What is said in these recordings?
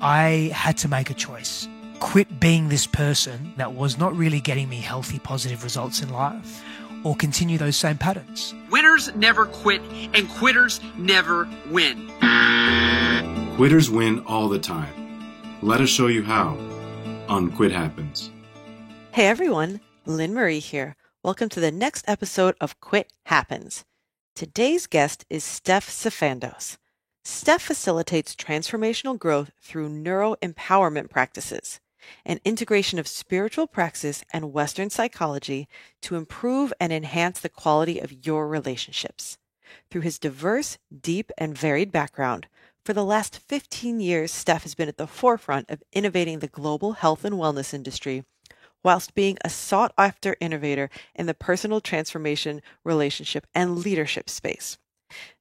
I had to make a choice. Quit being this person that was not really getting me healthy, positive results in life, or continue those same patterns. Winners never quit, and quitters never win. Quitters win all the time. Let us show you how on Quit Happens. Hey everyone, Lynn Marie here. Welcome to the next episode of Quit Happens. Today's guest is Steph Sifandos. Steph facilitates transformational growth through neuro-empowerment practices, an integration of spiritual praxis and Western psychology to improve and enhance the quality of your relationships. Through his diverse, deep, and varied background, for the last 15 years, Steph has been at the forefront of innovating the global health and wellness industry, whilst being a sought-after innovator in the personal transformation, relationship, and leadership space.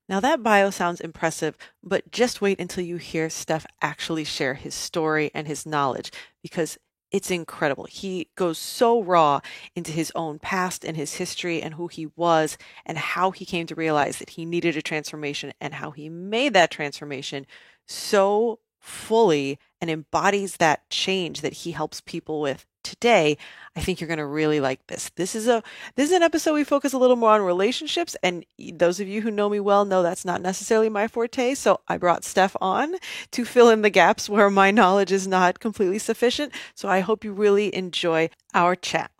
Now that bio sounds impressive, but just wait until you hear Steph actually share his story and his knowledge, because it's incredible. He goes so raw into his own past and his history and who he was and how he came to realize that he needed a transformation and how he made that transformation so fully and embodies that change that he helps people with today. I think you're going to really like this. This is an episode we focus a little more on relationships, and those of you who know me well know that's not necessarily my forte. So I brought Steph on to fill in the gaps where my knowledge is not completely sufficient. So I hope you really enjoy our chat.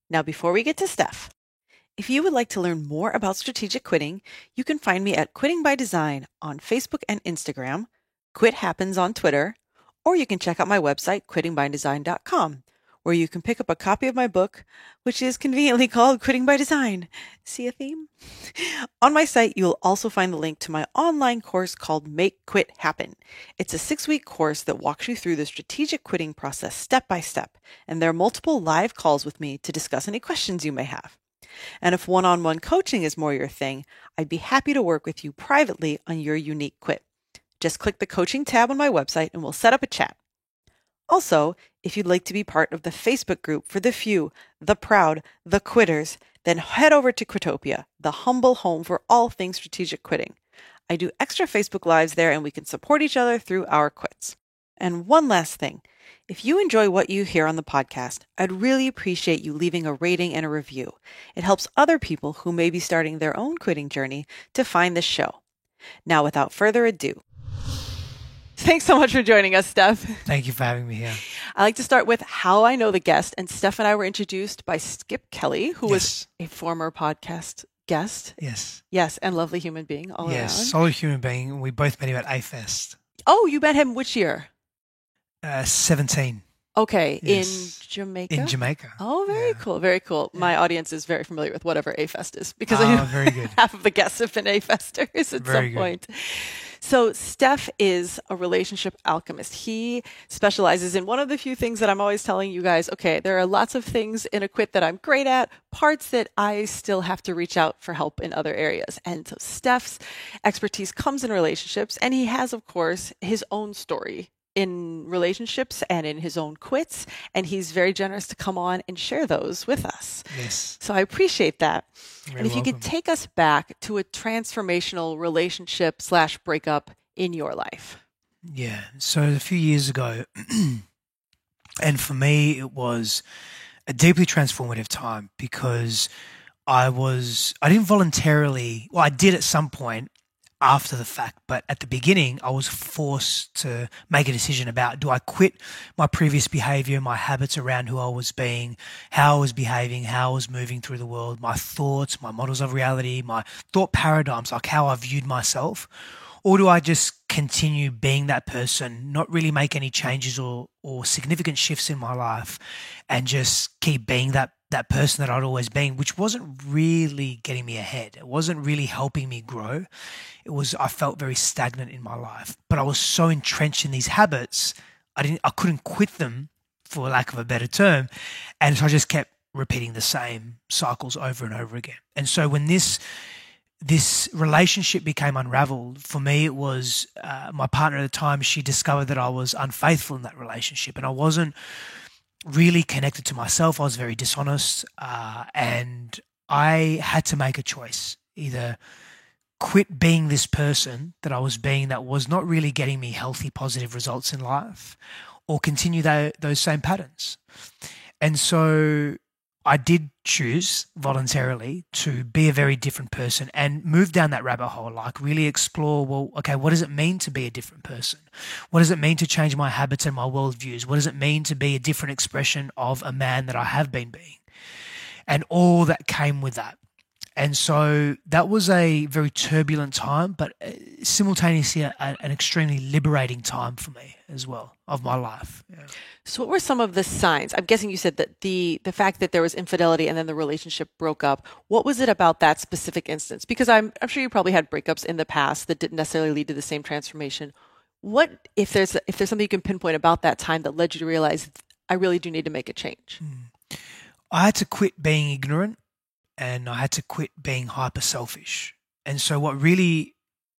Now, before we get to Steph, if you would like to learn more about strategic quitting, you can find me at Quitting by Design on Facebook and Instagram, Quit Happens on Twitter, or you can check out my website, quittingbydesign.com, where you can pick up a copy of my book, which is conveniently called Quitting by Design. See a theme? On my site, you'll also find the link to my online course called Make Quit Happen. It's a 6-week course that walks you through the strategic quitting process step by step, and there are multiple live calls with me to discuss any questions you may have. And if one-on-one coaching is more your thing, I'd be happy to work with you privately on your unique quit. Just click the coaching tab on my website and we'll set up a chat. Also, if you'd like to be part of the Facebook group for the few, the proud, the quitters, then head over to Quitopia, the humble home for all things strategic quitting. I do extra Facebook Lives there and we can support each other through our quits. And one last thing, if you enjoy what you hear on the podcast, I'd really appreciate you leaving a rating and a review. It helps other people who may be starting their own quitting journey to find this show. Now, without further ado, thanks so much for joining us, Steph. Thank you for having me here. I like to start with how I know the guest, and Steph and I were introduced by Skip Kelly, who was a former podcast guest. Yes, and lovely human being all around. Yes, solid human being. We both met him at A-Fest. Oh, you met him which year? 17. Okay, Yes. In Jamaica? In Jamaica. Oh, very cool, very cool. Yeah. My audience is very familiar with whatever A-Fest is, because very good. half of the guests have been A-Festers at Very some good. point. So Steph is a relationship alchemist. He specializes in one of the few things that I'm always telling you guys, okay, there are lots of things in a quit that I'm great at, parts that I still have to reach out for help in other areas. And so Steph's expertise comes in relationships, and he has, of course, his own story in relationships and in his own quits, and he's very generous to come on and share those with us. Yes. So I appreciate that. You're And if you could welcome. take us back to a transformational relationship / breakup in your life. Yeah. So a few years ago, and for me, it was a deeply transformative time because I didn't voluntarily, well, I did at some point after the fact, but at the beginning, I was forced to make a decision about, do I quit my previous behavior, my habits around who I was being, how I was behaving, how I was moving through the world, my thoughts, my models of reality, my thought paradigms, like how I viewed myself, or do I just continue being that person, not really make any changes or significant shifts in my life, and just keep being that person that I'd always been, which wasn't really getting me ahead. It wasn't really helping me grow. I felt very stagnant in my life, but I was so entrenched in these habits, I couldn't quit them, for lack of a better term. And so I just kept repeating the same cycles over and over again. And so when this relationship became unraveled, for me, it was my partner at the time, she discovered that I was unfaithful in that relationship and I wasn't really connected to myself. I was very dishonest and I had to make a choice, either quit being this person that I was being that was not really getting me healthy, positive results in life, or continue those same patterns. And so I did choose voluntarily to be a very different person and move down that rabbit hole, like really explore, well, okay, what does it mean to be a different person? What does it mean to change my habits and my worldviews? What does it mean to be a different expression of a man that I have been being? And all that came with that. And so that was a very turbulent time, but simultaneously an extremely liberating time for me as well of my life. Yeah. So what were some of the signs? I'm guessing you said that the fact that there was infidelity and then the relationship broke up. What was it about that specific instance? Because I'm sure you probably had breakups in the past that didn't necessarily lead to the same transformation. What if there's something you can pinpoint about that time that led you to realize I really do need to make a change? I had to quit being ignorant. And I had to quit being hyper selfish. And so what really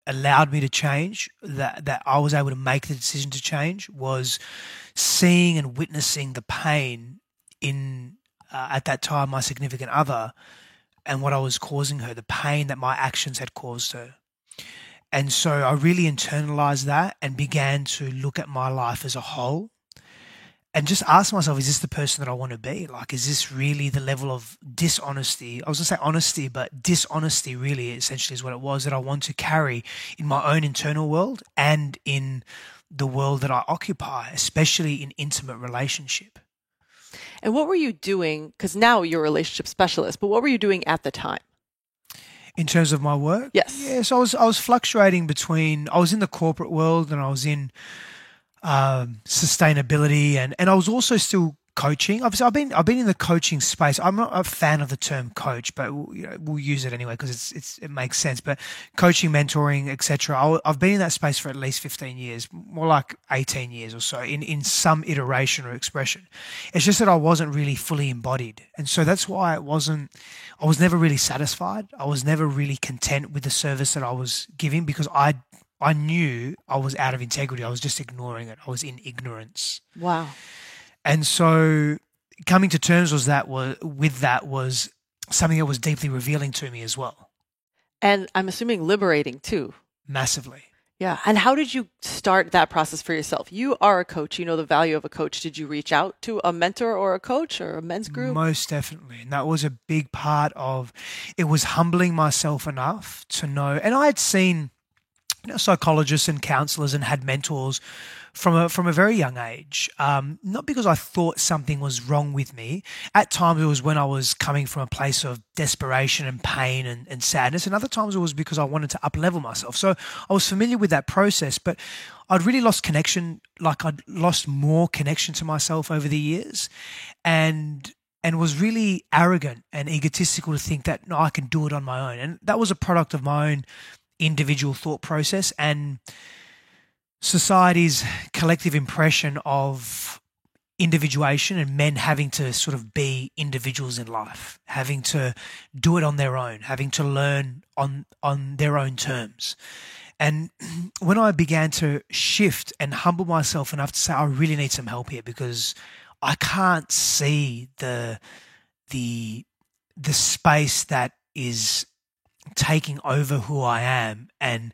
allowed me to change, that I was able to make the decision to change, was seeing and witnessing the pain in, at that time, my significant other and what I was causing her, the pain that my actions had caused her. And so I really internalized that and began to look at my life as a whole. And just ask myself, is this the person that I want to be? Like, is this really the level of dishonesty? I was going to say honesty, but dishonesty really essentially is what it was that I want to carry in my own internal world and in the world that I occupy, especially in intimate relationship. And what were you doing? Because now you're a relationship specialist, but what were you doing at the time? In terms of my work? Yes. Yeah, so I was fluctuating between, I was in the corporate world and I was in sustainability and I was also still coaching. Obviously, I've been in the coaching space. I'm not a fan of the term coach, but we'll use it anyway because it makes sense. But coaching, mentoring, etc. I've been in that space for at least 15 years, more like 18 years or so, in some iteration or expression. It's just that I wasn't really fully embodied, and so that's why I was never really satisfied. I was never really content with the service that I was giving because I knew I was out of integrity. I was just ignoring it. I was in ignorance. Wow. And so coming to terms with that was something that was deeply revealing to me as well. And I'm assuming liberating too. Massively. Yeah. And how did you start that process for yourself? You are a coach. You know the value of a coach. Did you reach out to a mentor or a coach or a men's group? Most definitely. And that was a big part of it, was humbling myself enough to know. And I had seen psychologists and counselors and had mentors from a very young age, not because I thought something was wrong with me. At times it was when I was coming from a place of desperation and pain and sadness, and other times it was because I wanted to up-level myself. So I was familiar with that process, but I'd really lost connection, like I'd lost more connection to myself over the years, and was really arrogant and egotistical to think that, no, I can do it on my own. And that was a product of my own individual thought process and society's collective impression of individuation and men having to sort of be individuals in life, having to do it on their own, having to learn on their own terms. And when I began to shift and humble myself enough to say, I really need some help here because I can't see the space that is taking over who I am and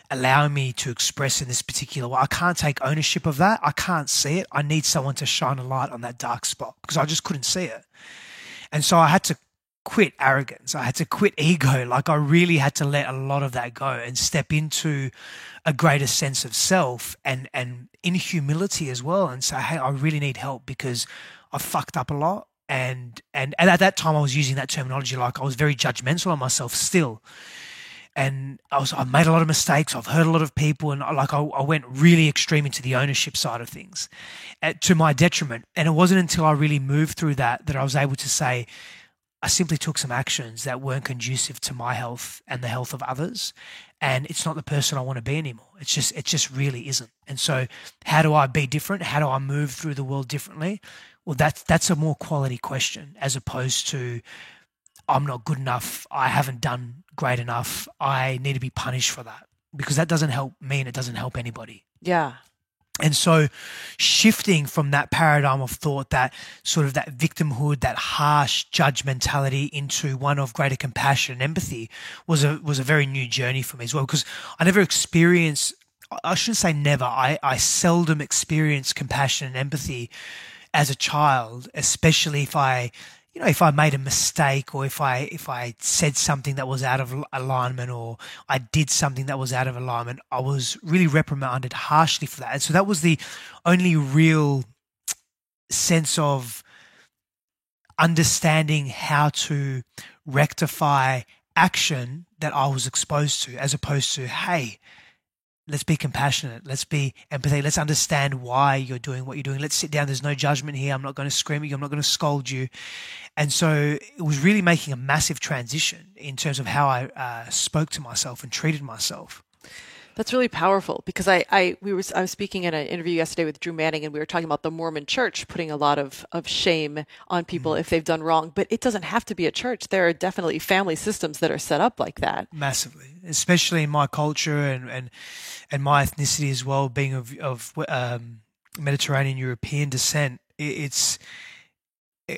allowing me to express in this particular way. I can't take ownership of that. I can't see it. I need someone to shine a light on that dark spot because I just couldn't see it. And so I had to quit arrogance. I had to quit ego. Like I really had to let a lot of that go and step into a greater sense of self and in humility as well and say, hey, I really need help because I fucked up a lot. And at that time I was using that terminology, like I was very judgmental on myself still. And I made a lot of mistakes. I've hurt a lot of people, and I went really extreme into the ownership side of things, to my detriment. And it wasn't until I really moved through that I was able to say, I simply took some actions that weren't conducive to my health and the health of others, and it's not the person I want to be anymore. It just really isn't. And so, how do I be different? How do I move through the world differently? Well, that's a more quality question as opposed to I'm not good enough, I haven't done great enough, I need to be punished for that, because that doesn't help me and it doesn't help anybody. Yeah. And so shifting from that paradigm of thought, that sort of that victimhood, that harsh judgmentality, into one of greater compassion and empathy was a very new journey for me as well, because I never experienced, I shouldn't say never, I seldom experienced compassion and empathy as a child, especially if I made a mistake, or if I said something that was out of alignment, or I did something that was out of alignment, I was really reprimanded harshly for that. And so that was the only real sense of understanding how to rectify action that I was exposed to, as opposed to, hey, let's be compassionate. Let's be empathetic. Let's understand why you're doing what you're doing. Let's sit down. There's no judgment here. I'm not going to scream at you. I'm not going to scold you. And so it was really making a massive transition in terms of how I spoke to myself and treated myself. That's really powerful, because I was speaking in an interview yesterday with Drew Manning, and we were talking about the Mormon Church putting a lot of shame on people if they've done wrong. But it doesn't have to be a church. There are definitely family systems that are set up like that. Massively, especially in my culture and my ethnicity as well, being of Mediterranean European descent.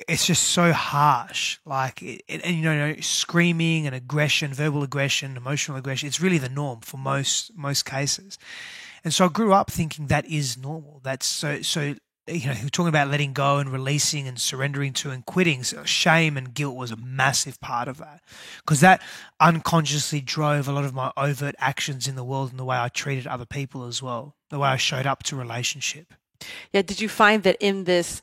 It's just so harsh, and screaming and aggression, verbal aggression, emotional aggression. It's really the norm for most cases. And so I grew up thinking that is normal. That's so you're talking about letting go and releasing and surrendering to and quitting. So shame and guilt was a massive part of that, because that unconsciously drove a lot of my overt actions in the world and the way I treated other people as well, the way I showed up to relationship. Yeah. Did you find that in this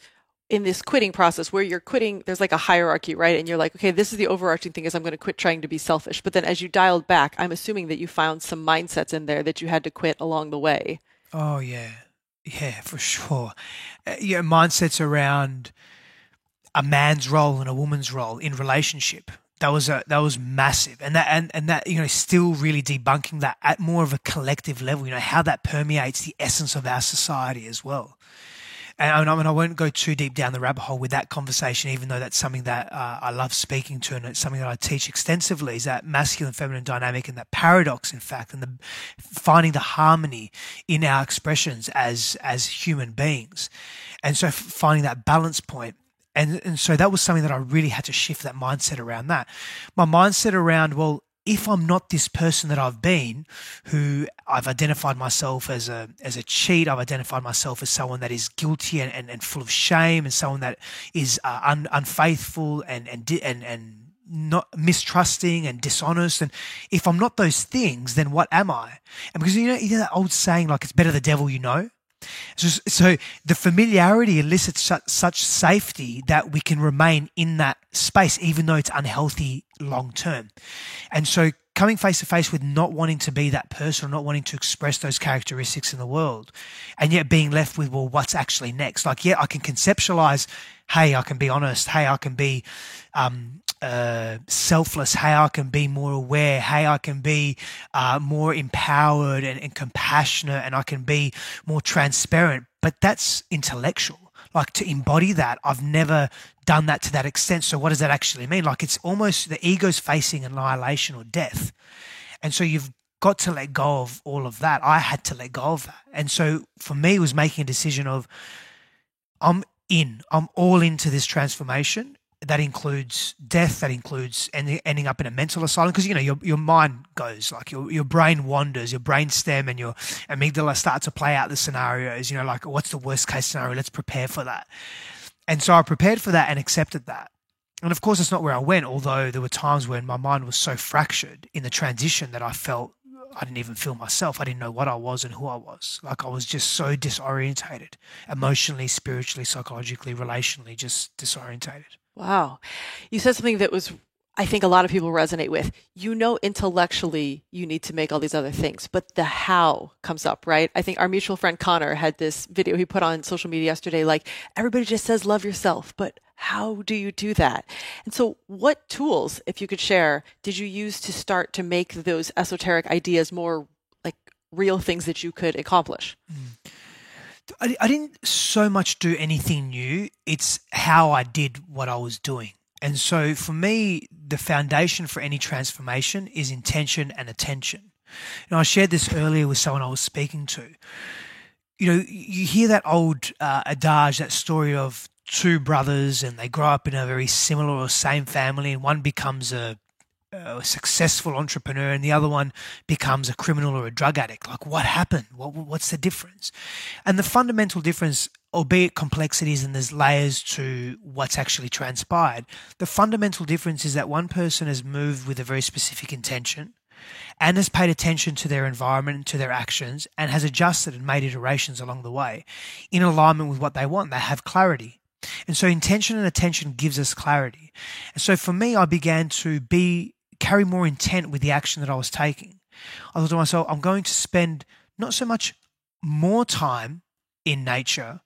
quitting process, where you're quitting, there's like a hierarchy, right? And you're like, okay, this is the overarching thing, is I'm going to quit trying to be selfish. But then as you dialed back, I'm assuming that you found some mindsets in there that you had to quit along the way. Oh, yeah. Yeah, for sure. Mindsets around a man's role and a woman's role in relationship. That was massive. And that still really debunking that at more of a collective level, how that permeates the essence of our society as well. And I won't go too deep down the rabbit hole with that conversation, even though that's something that I love speaking to, and it's something that I teach extensively, is that masculine-feminine dynamic, and that paradox, in fact, and finding the harmony in our expressions as human beings. And so finding that balance point. And so that was something that I really had to shift that mindset around that. My mindset around, well, if I'm not this person that I've been, who I've identified myself as a cheat, I've identified myself as someone that is guilty and full of shame, and someone that is unfaithful and not mistrusting and dishonest. And if I'm not those things, then what am I? And because you know that old saying, like, it's better the devil you know. So the familiarity elicits such safety that we can remain in that space, even though it's unhealthy long term. And so coming face to face with not wanting to be that person, or not wanting to express those characteristics in the world, and yet being left with, well, what's actually next? Like, yeah, I can conceptualize, hey, I can be honest, hey, I can be selfless, hey, I can be more aware, hey, I can be more empowered and compassionate, and I can be more transparent. But that's intellectual. Like, to embody that, I've never done that to that extent. So what does that actually mean? Like, it's almost the ego's facing annihilation or death. And so you've got to let go of all of that. I had to let go of that. And so for me, it was making a decision of, I'm all into this transformation. That includes death, that includes ending up in a mental asylum, because your mind goes, like, your brain wanders, your brain stem and your amygdala start to play out the scenarios, like, what's the worst case scenario? Let's prepare for that. And so I prepared for that and accepted that. And of course, it's not where I went, although there were times when my mind was so fractured in the transition that I felt I didn't even feel myself. I didn't know what I was and who I was. Like, I was just so disorientated, emotionally, spiritually, psychologically, relationally, just disorientated. Wow. You said something that was, I think a lot of people resonate with. Intellectually, you need to make all these other things, but the how comes up, right? I think our mutual friend Connor had this video he put on social media yesterday, like, everybody just says love yourself, but how do you do that? And so what tools, if you could share, did you use to start to make those esoteric ideas more like real things that you could accomplish? I didn't so much do anything new. It's how I did what I was doing. And so for me, the foundation for any transformation is intention and attention. I shared this earlier with someone I was speaking to. you hear that old adage, that story of two brothers, and they grow up in a very similar or same family, and one becomes a successful entrepreneur and the other one becomes a criminal or a drug addict. Like, what happened? What's the difference? And the fundamental difference, albeit complexities and there's layers to what's actually transpired, the fundamental difference is that one person has moved with a very specific intention and has paid attention to their environment and to their actions and has adjusted and made iterations along the way in alignment with what they want. They have clarity. And so intention and attention gives us clarity. And so for me, I began to carry more intent with the action that I was taking. I thought to myself, I'm going to spend not so much more time in nature,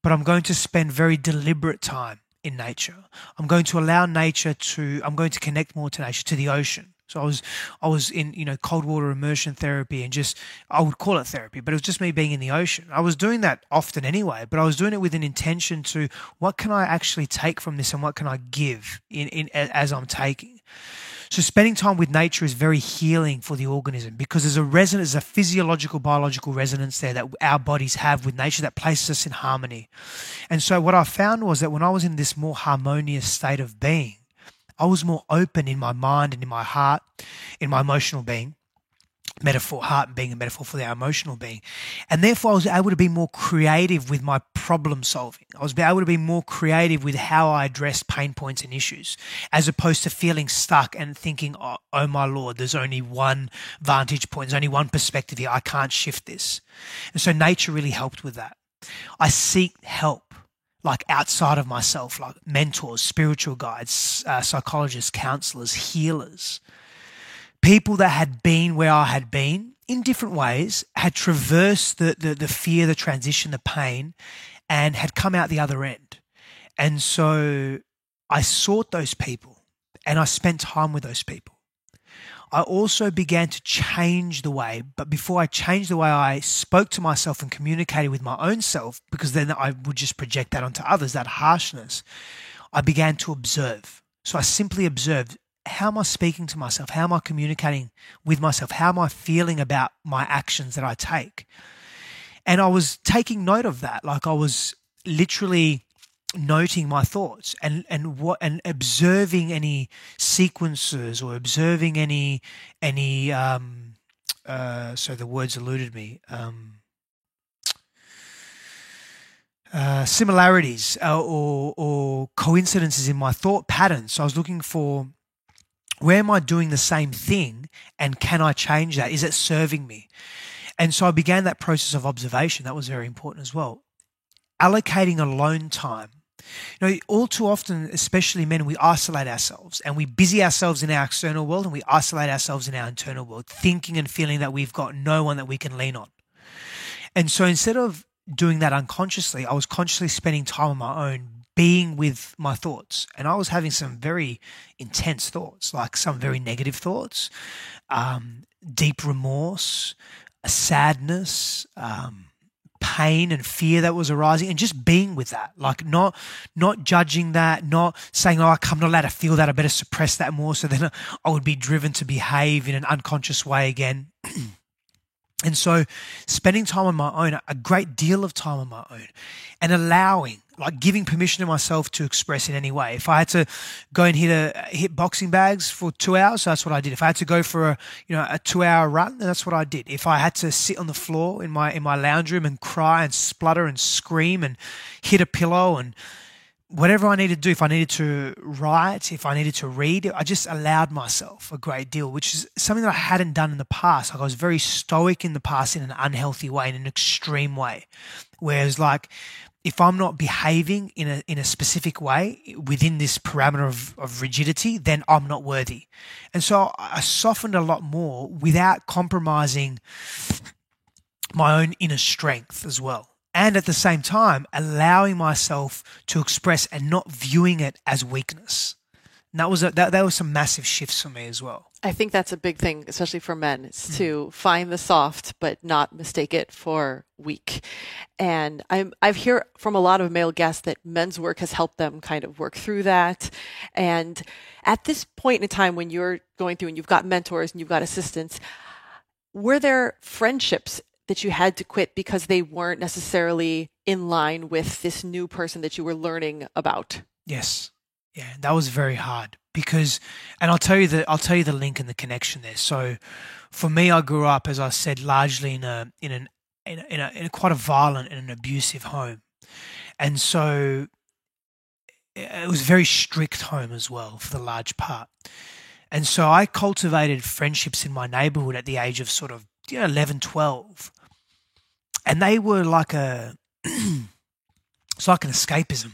but I'm going to spend very deliberate time in nature. I'm going to allow nature I'm going to connect more to nature, to the ocean. So I was in, cold water immersion therapy, and I would call it therapy, but it was just me being in the ocean. I was doing that often anyway, but I was doing it with an intention to, what can I actually take from this and what can I give as I'm taking? So spending time with nature is very healing for the organism, because there's a physiological, biological resonance there that our bodies have with nature that places us in harmony. And so what I found was that when I was in this more harmonious state of being, I was more open in my mind and in my heart, in my emotional being. Heart being a metaphor for our emotional being. And therefore I was able to be more creative with my problem solving. I was able to be more creative with how I addressed pain points and issues, as opposed to feeling stuck and thinking, oh my Lord, there's only one vantage point, there's only one perspective here, I can't shift this. And so nature really helped with that. I seek help, like outside of myself, like mentors, spiritual guides, psychologists, counselors, healers. People that had been where I had been in different ways, had traversed the fear, the transition, the pain, and had come out the other end. And so I sought those people and I spent time with those people. I also began to change the way, but before I changed the way I spoke to myself and communicated with my own self, because then I would just project that onto others, that harshness, I began to observe. So I simply observed, how am I speaking to myself? How am I communicating with myself? How am I feeling about my actions that I take? And I was taking note of that. Like, I was literally noting my thoughts and observing any sequences or observing any so the words eluded me. Similarities or coincidences in my thought patterns. So I was looking for, where am I doing the same thing and can I change that? Is it serving me? And so I began that process of observation. That was very important as well. Allocating alone time. All too often, especially men, we isolate ourselves and we busy ourselves in our external world and we isolate ourselves in our internal world, thinking and feeling that we've got no one that we can lean on. And so instead of doing that unconsciously, I was consciously spending time on my own, being with my thoughts. And I was having some very intense thoughts, like some very negative thoughts, deep remorse, sadness, pain and fear that was arising, and just being with that, like not judging that, not saying, I'm not allowed to feel that, I better suppress that more, so then I would be driven to behave in an unconscious way again. And so spending time on my own, a great deal of time on my own, and allowing, like giving permission to myself to express in any way. If I had to go and hit boxing bags for 2 hours, so that's what I did. If I had to go for a 2-hour run, then that's what I did. If I had to sit on the floor in my lounge room and cry and splutter and scream and hit a pillow and whatever I needed to do, if I needed to write, if I needed to read, I just allowed myself a great deal, which is something that I hadn't done in the past. Like, I was very stoic in the past in an unhealthy way, in an extreme way. Whereas, like, if I'm not behaving in a specific way within this parameter of rigidity, then I'm not worthy. And so I softened a lot more without compromising my own inner strength as well. And at the same time, allowing myself to express and not viewing it as weakness. And that was some massive shifts for me as well. I think that's a big thing, especially for men, is to find the soft, but not mistake it for weak. And I've heard from a lot of male guests that men's work has helped them kind of work through that. And at this point in time, when you're going through and you've got mentors and you've got assistants, were there friendships that you had to quit because they weren't necessarily in line with this new person that you were learning about. Yes. Yeah, that was very hard because, and I'll tell you the link and the connection there. So, for me, I grew up, as I said, largely in a quite a violent and an abusive home, and so it was a very strict home as well for the large part. And so I cultivated friendships in my neighborhood at the age of sort of 11, 12, and they were like it's like an escapism.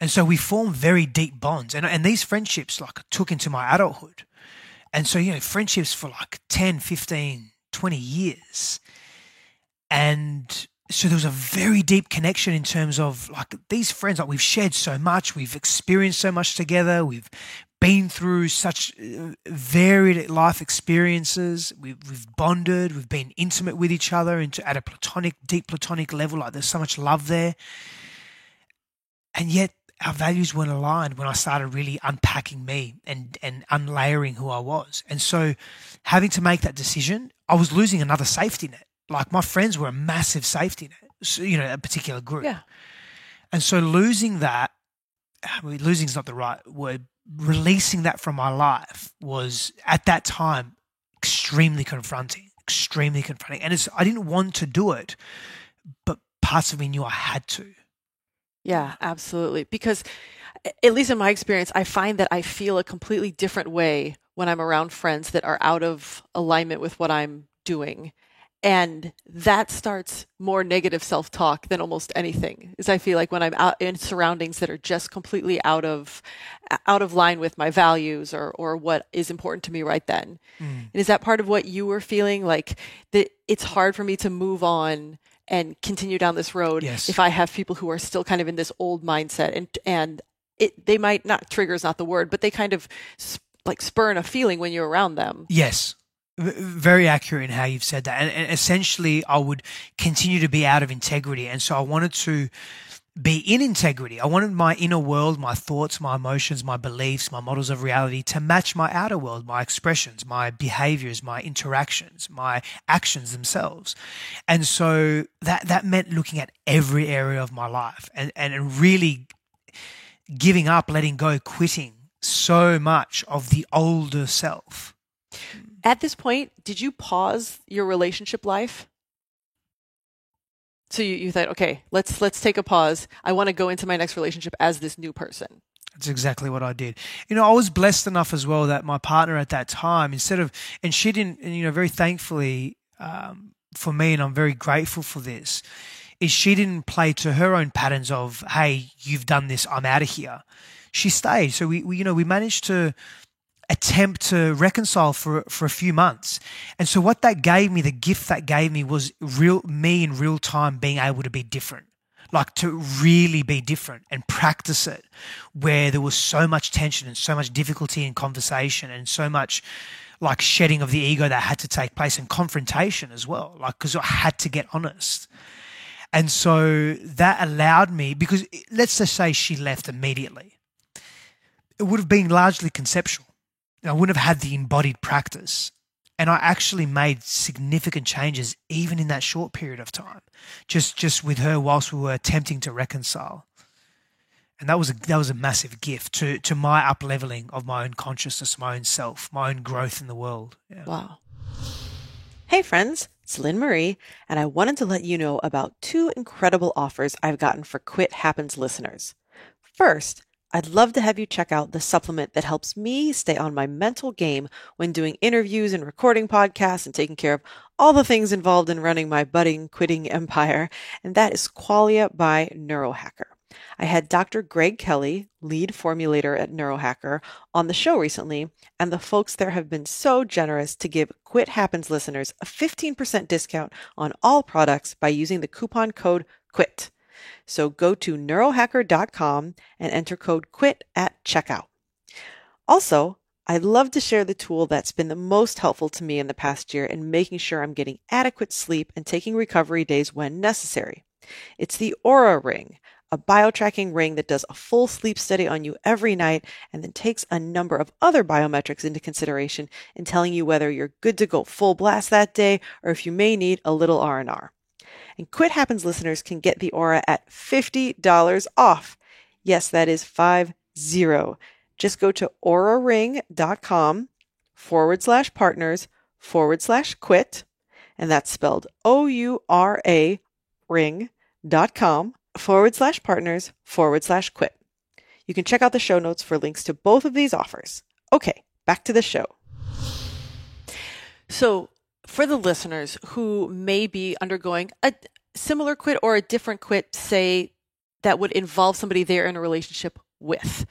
And so we formed very deep bonds. And these friendships like took into my adulthood. And so, friendships for like 10, 15, 20 years. And so there was a very deep connection in terms of like these friends, like we've shared so much, we've experienced so much together, we've been through such varied life experiences, we've bonded, we've been intimate with each other at a deep platonic level, like there's so much love there. And yet our values weren't aligned when I started really unpacking me and unlayering who I was. And so having to make that decision, I was losing another safety net. Like my friends were a massive safety net, so, a particular group. Yeah. And so losing that, losing is not the right word, releasing that from my life was at that time extremely confronting. And I didn't want to do it, but parts of me knew I had to. Yeah, absolutely. Because at least in my experience, I find that I feel a completely different way when I'm around friends that are out of alignment with what I'm doing. And that starts more negative self-talk than almost anything. Is I feel like when I'm out in surroundings that are just completely out of line with my values or what is important to me right then. And is that part of what you were feeling, like that it's hard for me to move on and continue down this road if I have people who are still kind of in this old mindset and they might not, trigger is not the word, but they kind of like spurn a feeling when you're around them. Yes. Very accurate in how you've said that. And essentially I would continue to be out of integrity. And so I wanted to be in integrity. I wanted my inner world, my thoughts, my emotions, my beliefs, my models of reality to match my outer world, my expressions, my behaviors, my interactions, my actions themselves. And so that meant looking at every area of my life and really giving up, letting go, quitting so much of the older self. At this point, did you pause your relationship life? So you thought, okay, let's take a pause. I want to go into my next relationship as this new person. That's exactly what I did. I was blessed enough as well that my partner at that time, and she didn't, very thankfully for me, and I'm very grateful for this, is she didn't play to her own patterns of, hey, you've done this, I'm out of here. She stayed. So we managed to attempt to reconcile for a few months. And so what that gave me, the gift that gave me was me in real time being able to be different, like to really be different and practice it where there was so much tension and so much difficulty in conversation and so much like shedding of the ego that had to take place and confrontation as well, like because I had to get honest. And so that allowed me, because let's just say she left immediately, it would have been largely conceptual. I wouldn't have had the embodied practice. And I actually made significant changes even in that short period of time, just with her whilst we were attempting to reconcile. And that was a massive gift to my up-leveling of my own consciousness, my own self, my own growth in the world. Yeah. Wow. Hey friends, it's Lynn Marie, and I wanted to let you know about 2 incredible offers I've gotten for Quit Happens listeners. First, I'd love to have you check out the supplement that helps me stay on my mental game when doing interviews and recording podcasts and taking care of all the things involved in running my budding quitting empire, and that is Qualia by Neurohacker. I had Dr. Greg Kelly, lead formulator at Neurohacker, on the show recently, and the folks there have been so generous to give Quit Happens listeners a 15% discount on all products by using the coupon code QUIT. So go to neurohacker.com and enter code QUIT at checkout. Also, I'd love to share the tool that's been the most helpful to me in the past year in making sure I'm getting adequate sleep and taking recovery days when necessary. It's the Oura Ring, a biotracking ring that does a full sleep study on you every night and then takes a number of other biometrics into consideration in telling you whether you're good to go full blast that day or if you may need a little R&R. And Quit Happens listeners can get the Aura at $50 off. Yes, that is 50. Just go to auraring.com/partners/quit, and that's spelled OURA ring.com/partners/quit. You can check out the show notes for links to both of these offers. Okay, back to the show. So, for the listeners who may be undergoing a similar quit or a different quit, say, that would involve somebody they're in a relationship with.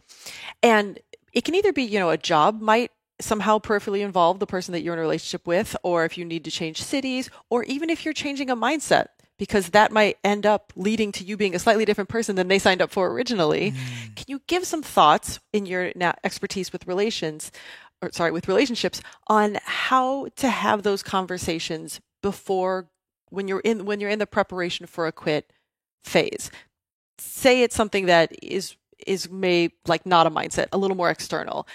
And it can either be, a job might somehow peripherally involve the person that you're in a relationship with, or if you need to change cities, or even if you're changing a mindset, because that might end up leading to you being a slightly different person than they signed up for originally. Can you give some thoughts in your now expertise with relationships on how to have those conversations before when you're in the preparation for a quit phase? Say it's something that is not a mindset, a little more external.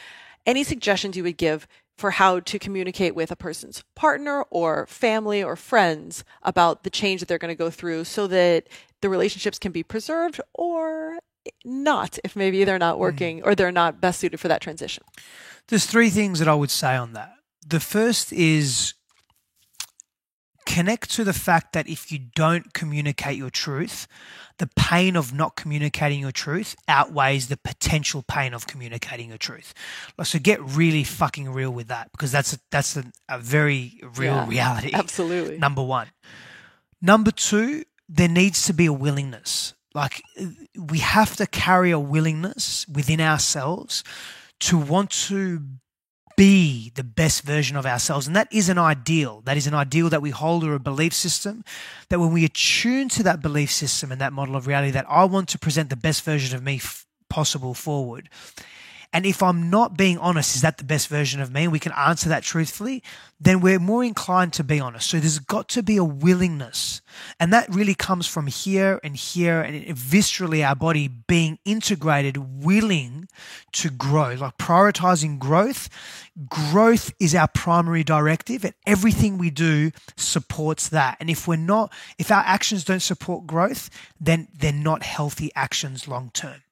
Any suggestions you would give for how to communicate with a person's partner or family or friends about the change that they're going to go through so that the relationships can be preserved or not, if maybe they're not working or they're not best suited for that transition? There's three things that I would say on that. The first is connect to the fact that if you don't communicate your truth, the pain of not communicating your truth outweighs the potential pain of communicating your truth. So get really fucking real with that, because that's a very real reality. Absolutely. Number one. Number two, there needs to be a willingness. Like, we have to carry a willingness within ourselves to want to be the best version of ourselves. And that is an ideal. That is an ideal that we hold, or a belief system, that when we attune to that belief system and that model of reality, that I want to present the best version of me possible forward. And if I'm not being honest, is that the best version of me? And we can answer that truthfully, then we're more inclined to be honest. So there's got to be a willingness. And that really comes from here and viscerally our body being integrated, willing to grow, like prioritizing growth. Growth is our primary directive, and everything we do supports that. And if our actions don't support growth, then they're not healthy actions long term.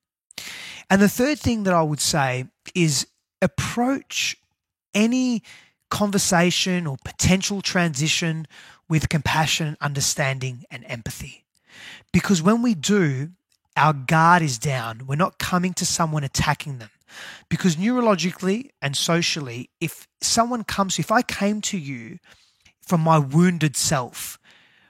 And the third thing that I would say is approach any conversation or potential transition with compassion, understanding, and empathy. Because when we do, our guard is down. We're not coming to someone attacking them. Because neurologically and socially, if I came to you from my wounded self,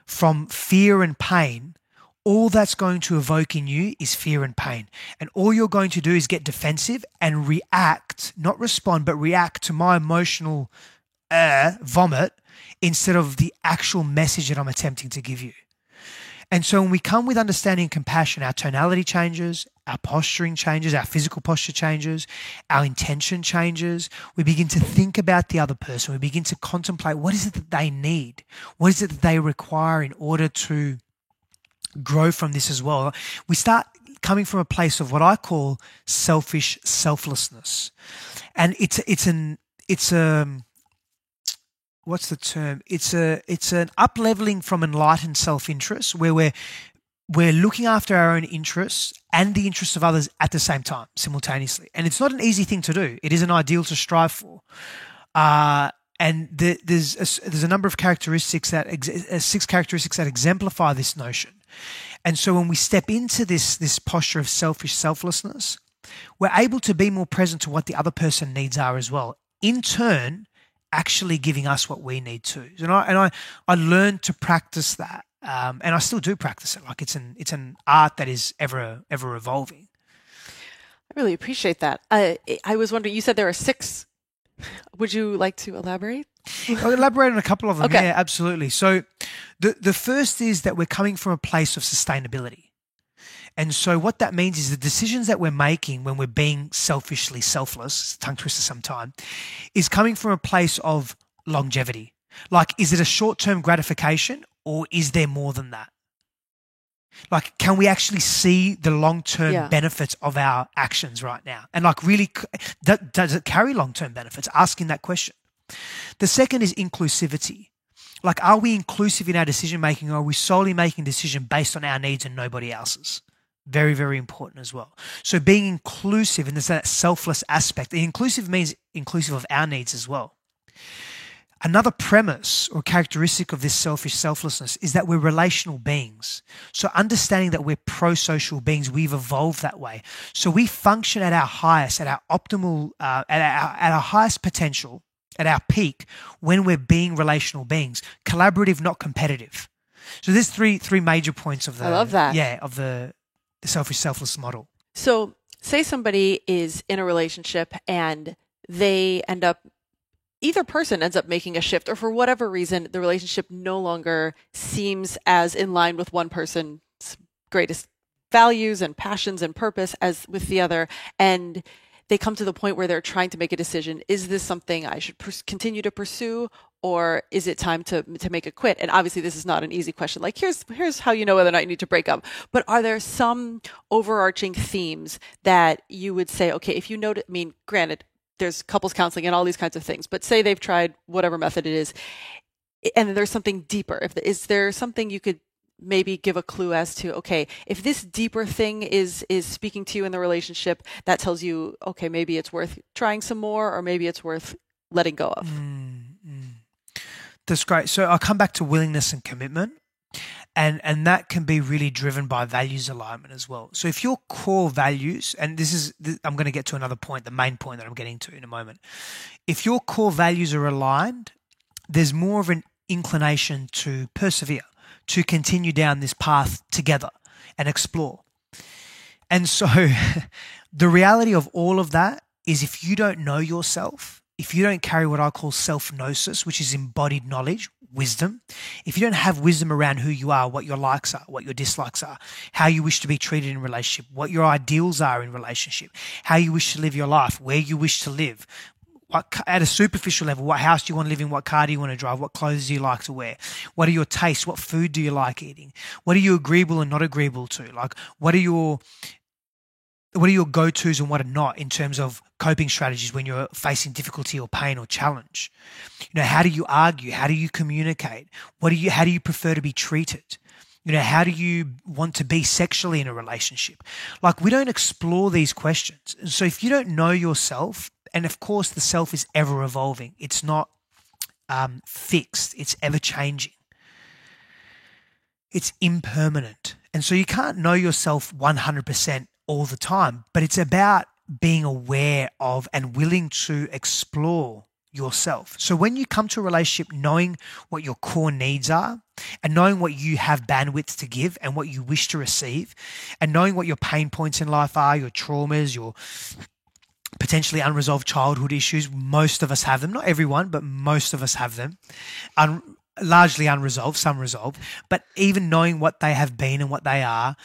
from fear and pain, all that's going to evoke in you is fear and pain. And all you're going to do is get defensive and react, not respond, but react to my emotional vomit instead of the actual message that I'm attempting to give you. And so when we come with understanding and compassion, our tonality changes, our posturing changes, our physical posture changes, our intention changes. We begin to think about the other person. We begin to contemplate, what is it that they need? What is it that they require in order to grow from this as well? We start coming from a place of what I call selfish selflessness. And it's what's the term? It's an up-leveling from enlightened self-interest, where we're looking after our own interests and the interests of others at the same time, simultaneously. And it's not an easy thing to do. It is an ideal to strive for. And there's a number of characteristics 6 characteristics that exemplify this notion. And so when we step into this posture of selfish selflessness, we're able to be more present to what the other person needs are as well. In turn, actually giving us what we need too. And I learned to practice that, and I still do practice it. Like it's an art that is ever evolving. I really appreciate that. I was wondering, you said there are 6. Would you like to elaborate? I'll elaborate on a couple of them. Okay. Yeah, absolutely. So the first is that we're coming from a place of sustainability. And so what that means is the decisions that we're making when we're being selfishly selfless, tongue twister sometime, is coming from a place of longevity. Like, is it a short-term gratification, or is there more than that? Like, can we actually see the long-term Yeah. benefits of our actions right now? And like, really, does it carry long-term benefits? Asking that question. The second is inclusivity. Like, are we inclusive in our decision-making, or are we solely making a decision based on our needs and nobody else's? Very, very important as well. So being inclusive, and there's that selfless aspect. The inclusive means inclusive of our needs as well. Another premise or characteristic of this selfish selflessness is that we're relational beings. So understanding that we're pro-social beings, we've evolved that way. So we function at our highest, at our optimal, at our highest potential, at our peak, when we're being relational beings, collaborative, not competitive. So there's three major points of the. I love that. Yeah, of the selfish selfless model. So say somebody is in a relationship and they end up, either person ends up making a shift, or for whatever reason, the relationship no longer seems as in line with one person's greatest values and passions and purpose as with the other. And they come to the point where they're trying to make a decision. Is this something I should continue to pursue, or is it time to make a quit? And obviously this is not an easy question. Like, here's how you know whether or not you need to break up. But are there some overarching themes that you would say, okay, if you notice, I mean, granted, there's couples counseling and all these kinds of things, but say they've tried whatever method it is, and there's something deeper. Is there something you could maybe give a clue as to, okay, if this deeper thing is speaking to you in the relationship, that tells you, okay, maybe it's worth trying some more, or maybe it's worth letting go of? That's great. So I'll come back to willingness and commitment. And that can be really driven by values alignment as well. So if your core values, and I'm going to get to another point, the main point that I'm getting to in a moment. If your core values are aligned, there's more of an inclination to persevere, to continue down this path together and explore. And so the reality of all of that is, if you don't know yourself, if you don't carry what I call self-gnosis, which is embodied knowledge, wisdom, if you don't have wisdom around who you are, what your likes are, what your dislikes are, how you wish to be treated in relationship, what your ideals are in relationship, how you wish to live your life, where you wish to live, at a superficial level, what house do you want to live in, what car do you want to drive, what clothes do you like to wear, what are your tastes, what food do you like eating, what are you agreeable and not agreeable to, like what are your go-tos and what are not in terms of coping strategies when you're facing difficulty or pain or challenge. How do you argue? How do you communicate? How do you prefer to be treated? How do you want to be sexually in a relationship? Like, we don't explore these questions. And so if you don't know yourself, and of course the self is ever evolving, it's not fixed, it's ever changing. It's impermanent. And so you can't know yourself 100% all the time, but it's about being aware of and willing to explore yourself. So when you come to a relationship, knowing what your core needs are and knowing what you have bandwidth to give and what you wish to receive, and knowing what your pain points in life are, your traumas, your potentially unresolved childhood issues, most of us have them, not everyone, but most of us have them, largely unresolved, some resolved, but even knowing what they have been and what they are,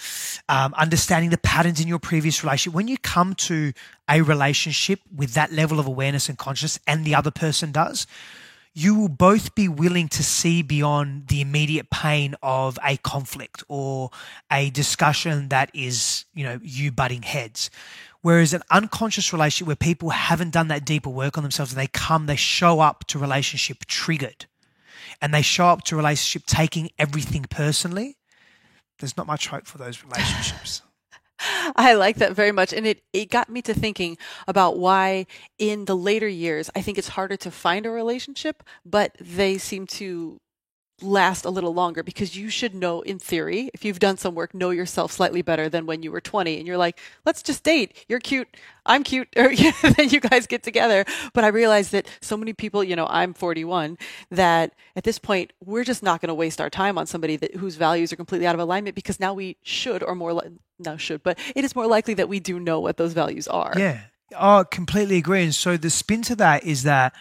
understanding the patterns in your previous relationship. When you come to a relationship with that level of awareness and consciousness, and the other person does, you will both be willing to see beyond the immediate pain of a conflict or a discussion that is, you butting heads. Whereas an unconscious relationship where people haven't done that deeper work on themselves, and they show up to relationship triggered, and they show up to relationship taking everything personally, there's not much hope for those relationships. I like that very much. And it got me to thinking about why in the later years, I think it's harder to find a relationship, but they seem to last a little longer, because you should know, in theory, if you've done some work, know yourself slightly better than when you were 20 and you're like, let's just date. You're cute. I'm cute. Or then you guys get together. But I realized that so many people, I'm 41, that at this point, we're just not going to waste our time on somebody whose values are completely out of alignment, because now we should, or more, but it is more likely that we do know what those values are. Yeah. I completely agree. And so the spin to that is that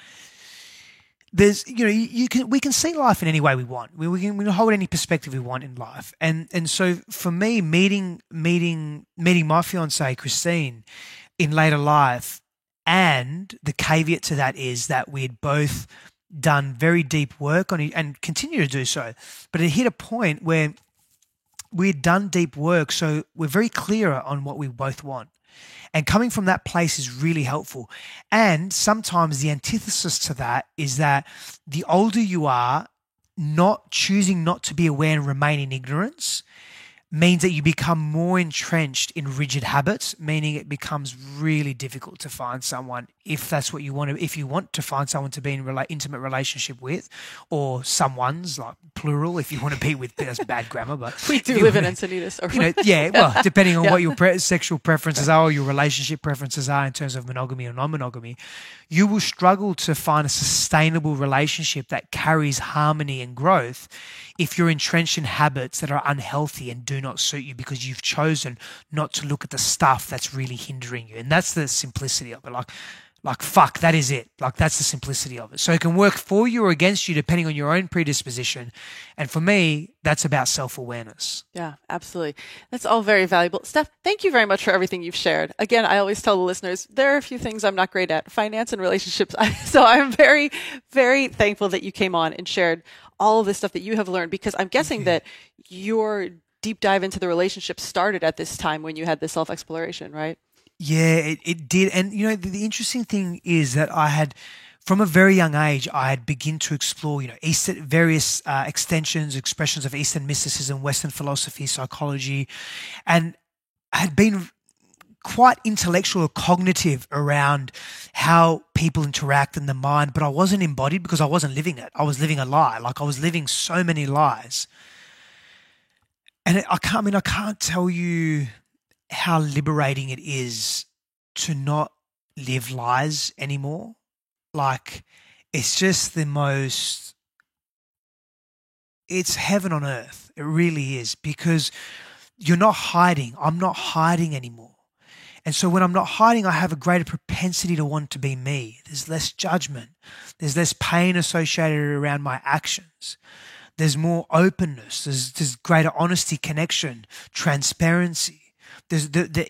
there's, we can see life in any way we want. We can hold any perspective we want in life. And so for me, meeting my fiancée, Christine, in later life, and the caveat to that is that we had both done very deep work on it and continue to do so. But it hit a point where we had done deep work, so we're very clear on what we both want. And coming from that place is really helpful. And sometimes the antithesis to that is that the older you are, not choosing not to be aware and remain in ignorance means that you become more entrenched in rigid habits, meaning it becomes really difficult to find someone if that's what you want to, if you want to find someone to be in intimate relationship with, or someone's, like plural, if you want to be with, that's bad grammar, but we do live in Encinitas. Well, depending on what your sexual preferences are or your relationship preferences are in terms of monogamy or non-monogamy, you will struggle to find a sustainable relationship that carries harmony and growth if you're entrenched in habits that are unhealthy and do not suit you because you've chosen not to look at the stuff that's really hindering you. And that's the simplicity of it. Like fuck, that is it. Like that's the simplicity of it. So it can work for you or against you depending on your own predisposition. And for me, that's about self-awareness. Yeah, absolutely. That's all very valuable. Steph, thank you very much for everything you've shared. Again, I always tell the listeners, there are a few things I'm not great at, finance and relationships. So I'm very, very thankful that you came on and shared all of this stuff that you have learned, because I'm guessing that your deep dive into the relationship started at this time when you had this self-exploration, right? Yeah, it did. And, the interesting thing is that I had, from a very young age, I had begun to explore, various extensions, expressions of Eastern mysticism, Western philosophy, psychology, and I had been quite intellectual or cognitive around how people interact in the mind, but I wasn't embodied because I wasn't living it. I was living a lie. Like I was living so many lies. And I can't tell you how liberating it is to not live lies anymore. Like it's just it's heaven on earth. It really is, because you're not hiding. I'm not hiding anymore. And so when I'm not hiding, I have a greater propensity to want to be me. There's less judgment. There's less pain associated around my actions. There's more openness. There's greater honesty, connection, transparency.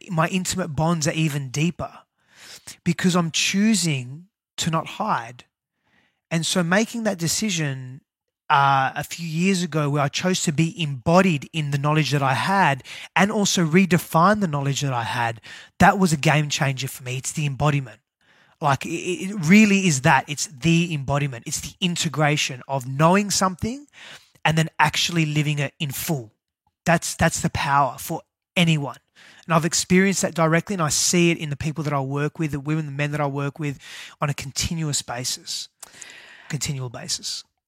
My intimate bonds are even deeper because I'm choosing to not hide. And so making that decision a few years ago, where I chose to be embodied in the knowledge that I had and also redefine the knowledge that I had, that was a game changer for me. It's the embodiment. Like it really is that. It's the embodiment. It's the integration of knowing something and then actually living it in full. That's the power for anyone. And I've experienced that directly, and I see it in the people that I work with, the women, the men that I work with on a continual basis.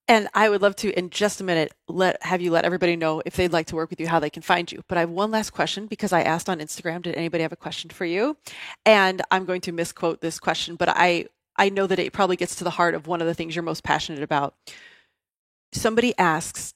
And I would love to, in just a minute, have you let everybody know if they'd like to work with you, how they can find you. But I have one last question, because I asked on Instagram, did anybody have a question for you? And I'm going to misquote this question, but I know that it probably gets to the heart of one of the things you're most passionate about. Somebody asks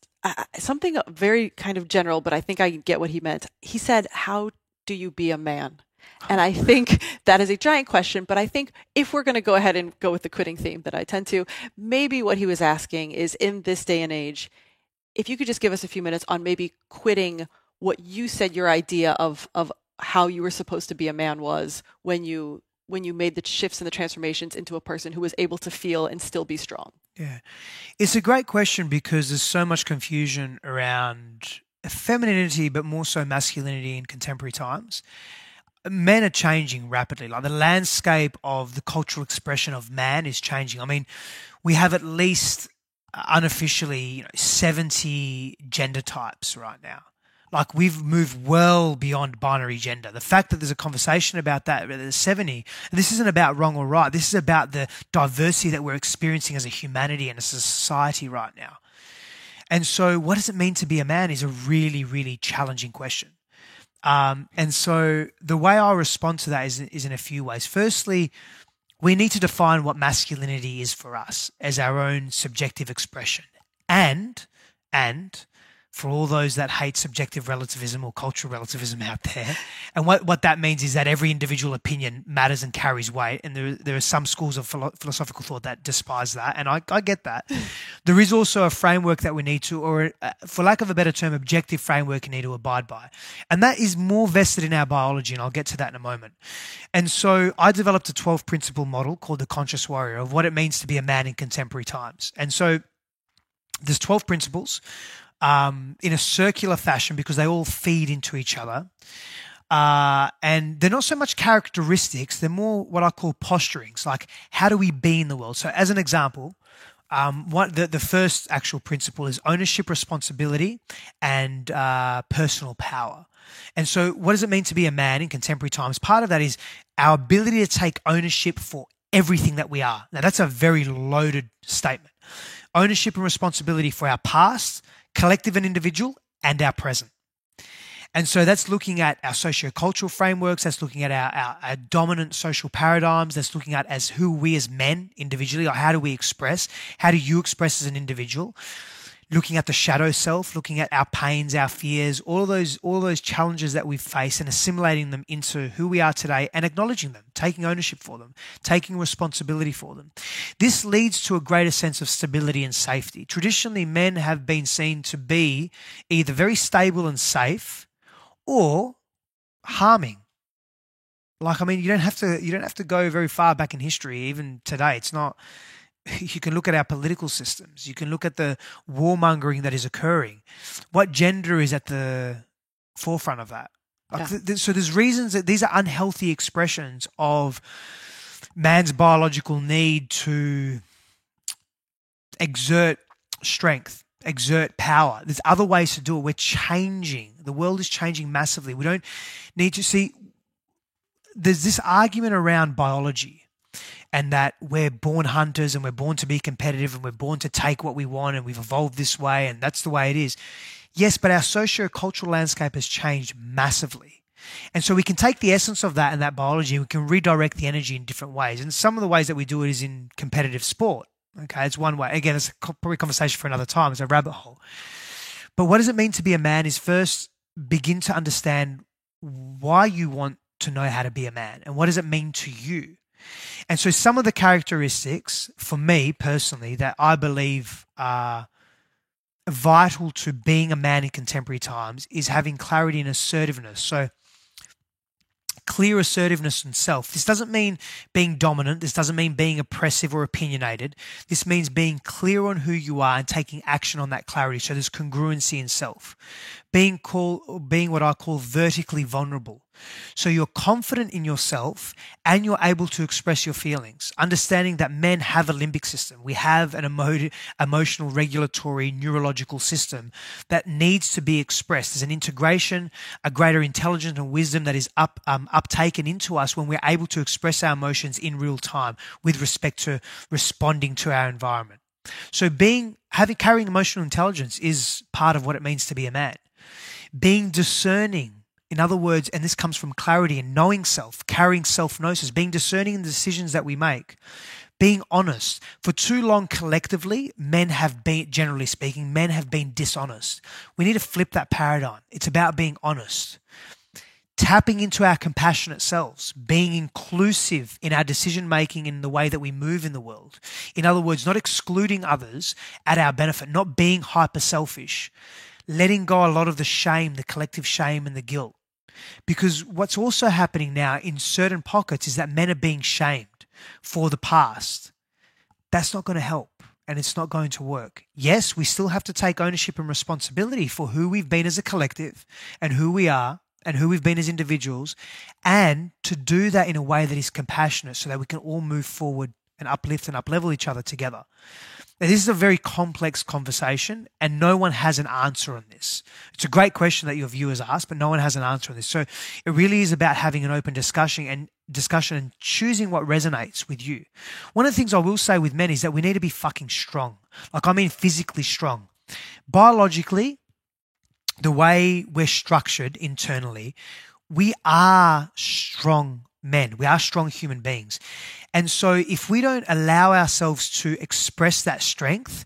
something very kind of general, but I think I get what he meant. He said, how do you be a man? And I think that is a giant question, but I think if we're going to go ahead and go with the quitting theme that I tend to, maybe what he was asking is, in this day and age, if you could just give us a few minutes on maybe quitting what you said your idea of how you were supposed to be a man was when you made the shifts and the transformations into a person who was able to feel and still be strong. Yeah. It's a great question because there's so much confusion around femininity, but more so masculinity in contemporary times. Men are changing rapidly. Like the landscape of the cultural expression of man is changing. I mean, we have at least unofficially 70 gender types right now. Like we've moved well beyond binary gender. The fact that there's a conversation about that, there's 70, and this isn't about wrong or right. This is about the diversity that we're experiencing as a humanity and as a society right now. And so what does it mean to be a man is a really, really challenging question. And so the way I respond to that is in a few ways. Firstly, we need to define what masculinity is for us as our own subjective expression. And for all those that hate subjective relativism or cultural relativism out there, and what that means is that every individual opinion matters and carries weight, and there are some schools of philosophical thought that despise that, and I get that. There is also a framework that we need to, or for lack of a better term, objective framework you need to abide by, and that is more vested in our biology, and I'll get to that in a moment. And so I developed a 12-principle model called the Conscious Warrior of what it means to be a man in contemporary times. And so there's 12 principles. in a circular fashion because they all feed into each other. And they're not so much characteristics, they're more what I call posturings, like how do we be in the world? So as an example, the first actual principle is ownership, responsibility, and personal power. And so what does it mean to be a man in contemporary times? Part of that is our ability to take ownership for everything that we are. Now, that's a very loaded statement. Ownership and responsibility for our past, collective and individual, and our present. And so that's looking at our socio-cultural frameworks, that's looking at our dominant social paradigms, that's looking at as who we as men individually, or how do we express, how do you express as an individual, looking at the shadow self, looking at our pains, our fears, all those challenges that we face and assimilating them into who we are today and acknowledging them, taking ownership for them, taking responsibility for them. This leads to a greater sense of stability and safety. Traditionally, men have been seen to be either very stable and safe or harming. Like, I mean, you don't have to go very far back in history. Even today, it's not. You can look at our political systems. You can look at the warmongering that is occurring. What gender is at the forefront of that? Like, so there's reasons that these are unhealthy expressions of man's biological need to exert strength, exert power. There's other ways to do it. We're changing. The world is changing massively. We don't need to see. There's this argument around biology and that we're born hunters and we're born to be competitive and we're born to take what we want and we've evolved this way and that's the way it is. Yes, but our socio-cultural landscape has changed massively. And so we can take the essence of that and that biology and we can redirect the energy in different ways. And some of the ways that we do it is in competitive sport. Okay, it's one way. Again, it's probably a conversation for another time. It's a rabbit hole. But what does it mean to be a man is first begin to understand why you want to know how to be a man and what does it mean to you. And so some of the characteristics for me personally that I believe are vital to being a man in contemporary times is having clarity and assertiveness. So clear assertiveness in self. This doesn't mean being dominant. This doesn't mean being oppressive or opinionated. This means being clear on who you are and taking action on that clarity. So there's congruency in self. Being what I call vertically vulnerable. So you're confident in yourself and you're able to express your feelings, understanding that men have a limbic system. We have an emotional, regulatory, neurological system that needs to be expressed. There's an integration, a greater intelligence and wisdom that is uptaken into us when we're able to express our emotions in real time with respect to responding to our environment. So carrying emotional intelligence is part of what it means to be a man. Being discerning. In other words, and this comes from clarity and knowing self, carrying self-gnosis, being discerning in the decisions that we make, being honest. For too long collectively, generally speaking, men have been dishonest. We need to flip that paradigm. It's about being honest. Tapping into our compassionate selves, being inclusive in our decision-making in the way that we move in the world. In other words, not excluding others at our benefit, not being hyper-selfish, letting go a lot of the shame, the collective shame and the guilt. Because what's also happening now in certain pockets is that men are being shamed for the past. That's not going to help and it's not going to work. Yes, we still have to take ownership and responsibility for who we've been as a collective and who we are and who we've been as individuals, and to do that in a way that is compassionate so that we can all move forward and uplift and uplevel each other together. Now, this is a very complex conversation and no one has an answer on this. It's a great question that your viewers asked, but no one has an answer on this. So it really is about having an open discussion and choosing what resonates with you. One of the things I will say with men is that we need to be fucking strong. Like, I mean physically strong. Biologically, the way we're structured internally, we are strong men. We are strong human beings. And so if we don't allow ourselves to express that strength,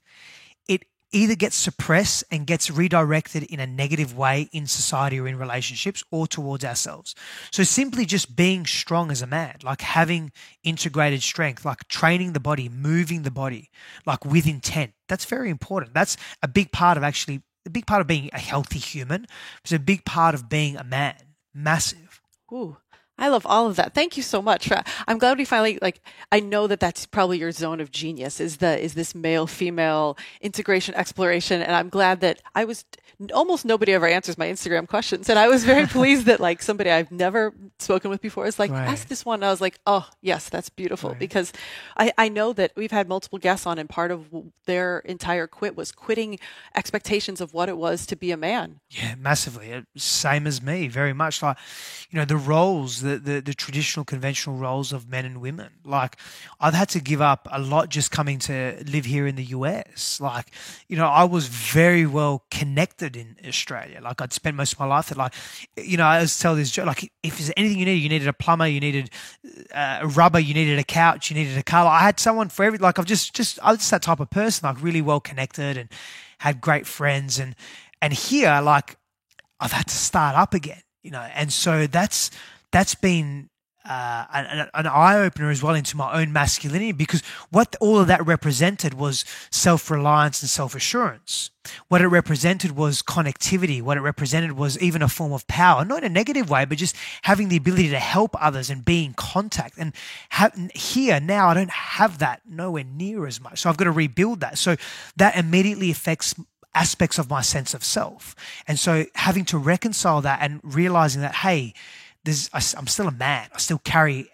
it either gets suppressed and gets redirected in a negative way in society or in relationships or towards ourselves. So simply just being strong as a man, like having integrated strength, like training the body, moving the body, like with intent, that's very important. That's a big part of being a healthy human. It's a big part of being a man. Massive. Ooh. I love all of that. Thank you so much. I'm glad we finally, I know that that's probably your zone of genius is this male female integration exploration. And I'm glad that almost nobody ever answers my Instagram questions. And I was very pleased that somebody I've never spoken with before is ask this one. And I was like, oh yes, that's beautiful, because I know that we've had multiple guests on, and part of their entire quit was quitting expectations of what it was to be a man. Yeah, massively. Same as me, very much. The roles, the traditional conventional roles of men and women. I've had to give up a lot just coming to live here in the US. I was very well connected in Australia. I'd spent most of my life there. I always tell this joke, if there's anything you needed a plumber, you needed a rubber, you needed a couch, you needed a car. I had someone for every, I was just that type of person, really well connected and had great friends. And here, I've had to start up again, and so that's been an eye-opener as well into my own masculinity, because what all of that represented was self-reliance and self-assurance. What it represented was connectivity. What it represented was even a form of power, not in a negative way, but just having the ability to help others and be in contact. And here now, I don't have that nowhere near as much. So I've got to rebuild that. So that immediately affects aspects of my sense of self. And so having to reconcile that and realizing that, hey, I'm still a man. I still carry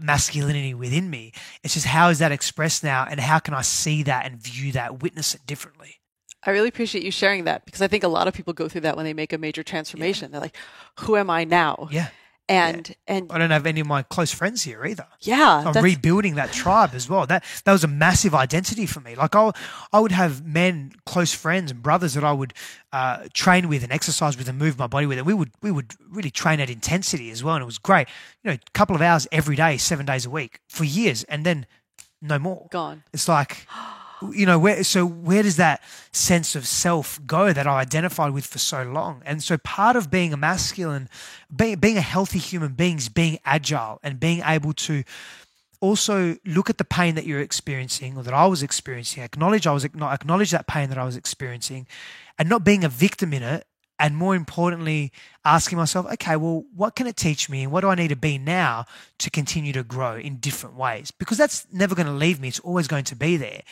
masculinity within me. It's just, how is that expressed now, and how can I see that and view that, witness it differently? I really appreciate you sharing that, because I think a lot of people go through that when they make a major transformation. Yeah. They're like, who am I now? Yeah. And I don't have any of my close friends here either. Yeah. So I'm rebuilding that tribe as well. That was a massive identity for me. I would have men, close friends and brothers that I would train with and exercise with and move my body with. And we would really train at intensity as well. And it was great. A couple of hours every day, 7 days a week for years, and then no more. Gone. It's where does that sense of self go that I identified with for so long? And so part of being a masculine, being a healthy human being is being agile and being able to also look at the pain that you're experiencing, or that I was experiencing, acknowledge that pain that I was experiencing, and not being a victim in it. And more importantly, asking myself, okay, well, what can it teach me, and what do I need to be now to continue to grow in different ways? Because that's never going to leave me. It's always going to be there.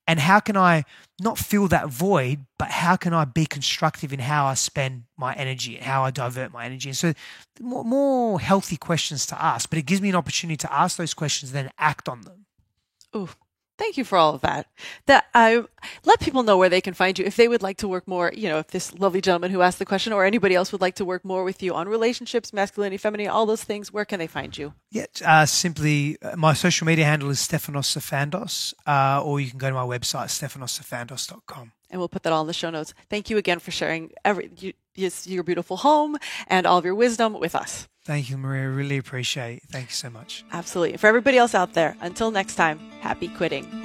And how can I not fill that void, but how can I be constructive in how I spend my energy and how I divert my energy? And so more healthy questions to ask, but it gives me an opportunity to ask those questions and then act on them. Ooh, thank you for all of that. Let people know where they can find you if they would like to work more, if this lovely gentleman who asked the question or anybody else would like to work more with you on relationships, masculinity, femininity, all those things. Where can they find you? Yeah, simply my social media handle is Stefanos Sifandos, or you can go to my website, stefanossifandos.com. And we'll put that all in the show notes. Thank you again for sharing your beautiful home and all of your wisdom with us. Thank you, Maria. Really appreciate it. Thank you so much. Absolutely. For everybody else out there, until next time, happy quitting.